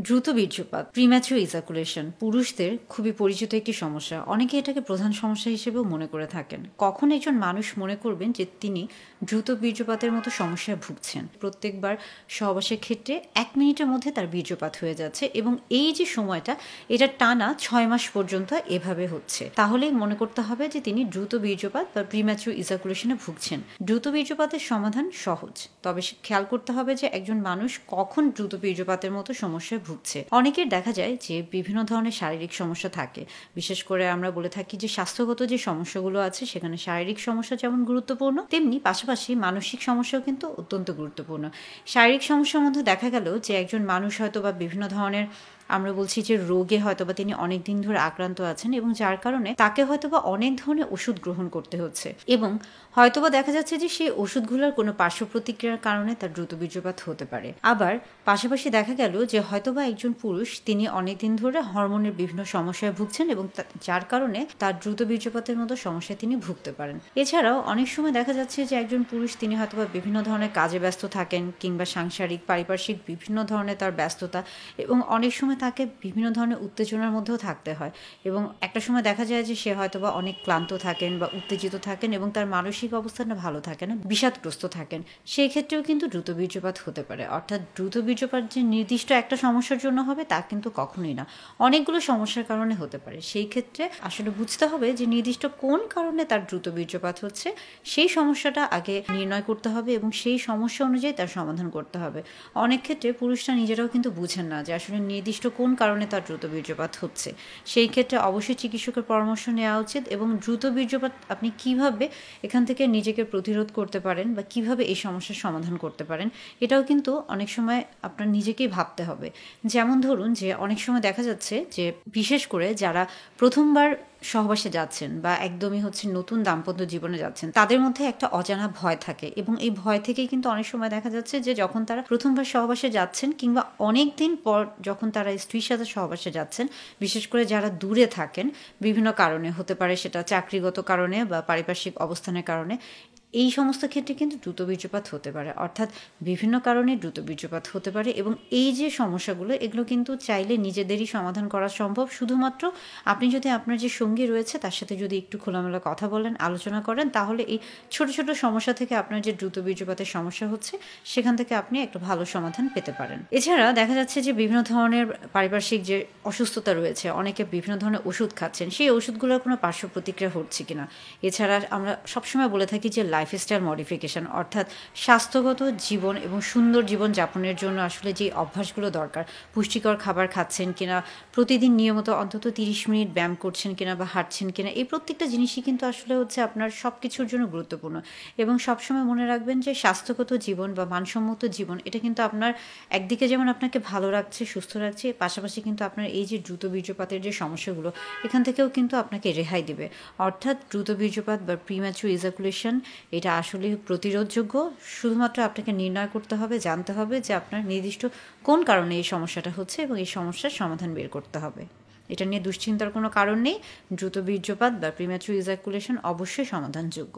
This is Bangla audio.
দ্রুত বীর্যপাত প্রিম্যাচুর ইজাকুলেশন পুরুষদের খুবই পরিচিত একটি সমস্যা। অনেকে এটাকে প্রধান সমস্যা হিসেবেও মনে করে থাকেন। কখন একজন মানুষ মনে করবেন যে তিনি দ্রুত বীর্যপাতের মতো সমস্যায় ভুগছেন? প্রত্যেকবার সহবাসের ক্ষেত্রে 1 মিনিটের মধ্যে তার বীর্যপাত হয়ে যাচ্ছে এবং এই যে সময়টা এটা টানা 6 মাস পর্যন্ত এভাবে হচ্ছে, তাহলেই মনে করতে হবে যে তিনি দ্রুত বীর্যপাত বা প্রিম্যাচুর ইজাকুলেশনে ভুগছেন। দ্রুত বীর্যপাতের সমাধান সহজ, তবে খেয়াল করতে হবে যে একজন মানুষ কখন দ্রুত বীর্যপাতের মতো সমস্যায় ভুগছে। অনেকের দেখা যায় যে বিভিন্ন ধরনের শারীরিক সমস্যা থাকে। বিশেষ করে আমরা বলে থাকি যে স্বাস্থ্যগত যে সমস্যাগুলো আছে সেখানে শারীরিক সমস্যা যেমন গুরুত্বপূর্ণ, তেমনি পাশাপাশি মানসিক সমস্যাও কিন্তু অত্যন্ত গুরুত্বপূর্ণ। শারীরিক সমস্যার মধ্যে দেখা গেল যে একজন মানুষ হয়তো বা বিভিন্ন ধরনের আমরা বলছি যে রোগে হয়তোবা তিনি অনেক দিন ধরে আক্রান্ত আছেন এবং যার কারণে তাকে হয়তোবা অনেক ধরনের ওষুধ গ্রহণ করতে হচ্ছে এবং হয়তোবা দেখা যাচ্ছে যে সেই ওষুধগুলোর কোনো পার্শ্ব প্রতিক্রিয়ার কারণে তার দ্রুত বীর্যপাত হতে পারে। আবার পাশাপাশি দেখা গেল যে হয়তোবা একজন পুরুষ তিনি অনেক দিন ধরে হরমোনের বিভিন্ন সমস্যায় ভুগছেন এবং যার কারণে তার দ্রুত বীর্যপাতের মতো সমস্যায় তিনি ভুগতে পারেন। এছাড়াও অনেক সময় দেখা যাচ্ছে যে একজন পুরুষ তিনি হয়তোবা বিভিন্ন ধরনের কাজে ব্যস্ত থাকেন কিংবা সাংসারিক পারিপার্শ্বিক বিভিন্ন ধরনের তার ব্যস্ততা এবং অনেক সময় তাকে বিভিন্ন ধরনের উত্তেজনার মধ্যেও থাকতে হয় এবং একটা সময় দেখা যায় যে সে হয়তোবা অনেক ক্লান্ত থাকেন বা উত্তেজিত থাকেন এবং তার মানসিক অবস্থাটা ভালো থাকে না, বিষাদগ্রস্ত থাকেন। সেই ক্ষেত্রেও কিন্তু দ্রুত বীর্যপাত হতে পারে। অর্থাৎ দ্রুত বীর্যপাত যে নির্দিষ্ট একটা সমস্যার জন্য হবে তা কিন্তু কখনোই না, অনেকগুলো সমস্যার কারণে হতে পারে। সেই ক্ষেত্রে আসলে বুঝতে হবে যে নির্দিষ্ট কোন কারণে তার দ্রুত বীর্যপাত হচ্ছে, সেই সমস্যাটা আগে নির্ণয় করতে হবে এবং সেই সমস্যা অনুযায়ী তার সমাধান করতে হবে। অনেক ক্ষেত্রে পুরুষরা নিজেরাও কিন্তু বুঝেন না যে আসলে নির্দিষ্ট কোন কারণে তার দ্রুত বীর্যপাত হচ্ছে। সেই ক্ষেত্রে অবশ্যই চিকিৎসকের পরামর্শ নেওয়া উচিত এবং দ্রুত বীর্যপাত আপনি কিভাবে এখান থেকে নিজেকে প্রতিরোধ করতে পারেন বা কিভাবে এই সমস্যার সমাধান করতে পারেন এটাও কিন্তু অনেক সময় আপনার নিজেকেই ভাবতে হবে। যেমন ধরুন যে অনেক সময় দেখা যাচ্ছে যে বিশেষ করে যারা প্রথমবার সহবাসে যাচ্ছেন বা একদমই নতুন দাম্পত্য জীবনে যাচ্ছেন, তাদের মধ্যে একটা অজানা ভয় থাকে এবং এই ভয় থেকেই কিন্তু অনেক সময় দেখা যাচ্ছে যে যখন তারা প্রথমবার সহবাসে যাচ্ছেন কিংবা অনেক দিন পর যখন তারা স্ত্রীর সাথে সহবাসে যাচ্ছেন, বিশেষ করে যারা দূরে থাকেন বিভিন্ন কারণে, হতে পারে সেটা চাকরিগত কারণে বা পারিপার্শ্বিক অবস্থানের কারণে, এই সমস্ত ক্ষেত্রে কিন্তু দ্রুত বীর্যপাত হতে পারে। অর্থাৎ বিভিন্ন কারণে দ্রুত বীর্যপাত হতে পারে এবং এই যে সমস্যাগুলো এগুলো কিন্তু চাইলে নিজেদেরই সমাধান করা সম্ভব। শুধুমাত্র আপনি যদি আপনার যে সঙ্গী রয়েছে তার সাথে যদি একটু খোলামেলা কথা বলেন, আলোচনা করেন, তাহলে এই ছোট ছোট সমস্যা থেকে আপনার যে দ্রুত বীর্যপাতের সমস্যা হচ্ছে সেখান থেকে আপনি একটা ভালো সমাধান পেতে পারেন। এছাড়া দেখা যাচ্ছে যে বিভিন্ন ধরনের পারিপার্শ্বিক যে অসুস্থতা রয়েছে, অনেকে বিভিন্ন ধরনের ওষুধ খাচ্ছেন, সেই ওষুধগুলোর কোনো পার্শ্ব প্রতিক্রিয়া হচ্ছে কিনা। এছাড়া আমরা সবসময় বলে থাকি যে লাইফস্টাইল মডিফিকেশন, অর্থাৎ স্বাস্থ্যগত জীবন এবং সুন্দর জীবন যাপনের জন্য আসলে যে অভ্যাসগুলো দরকার, পুষ্টিকর খাবার খাচ্ছেন কিনা, প্রতিদিন নিয়মিত অন্তত 30 মিনিট ব্যায়াম করছেন কিনা বা হাঁটছেন কিনা, এই প্রত্যেকটা জিনিসই কিন্তু আসলে আপনার সব কিছুর জন্য গুরুত্বপূর্ণ। এবং সবসময় মনে রাখবেন যে স্বাস্থ্যগত জীবন বা মানসম্মত জীবন এটা কিন্তু আপনার একদিকে যেমন আপনাকে ভালো রাখছে, সুস্থ রাখছে, পাশাপাশি কিন্তু আপনার এই যে দ্রুত বীর্যপাতের যে সমস্যাগুলো এখান থেকেও কিন্তু আপনাকে রেহাই দিবে। অর্থাৎ দ্রুত বীর্যপাত বা প্রিম্যাচুর ইজাকুলেশন এটা আসলে প্রতিরোধযোগ্য। শুধুমাত্র আপনাকে নির্ণয় করতে হবে, জানতে হবে যে আপনার নির্দিষ্ট কোন কারণে এই সমস্যাটা হচ্ছে এবং এই সমস্যার সমাধান বের করতে হবে। এটা নিয়ে দুশ্চিন্তার কোনো কারণ নেই। দ্রুত বীর্যপাত বা প্রিম্যাচুর ইজাকুলেশন অবশ্যই সমাধানযোগ্য।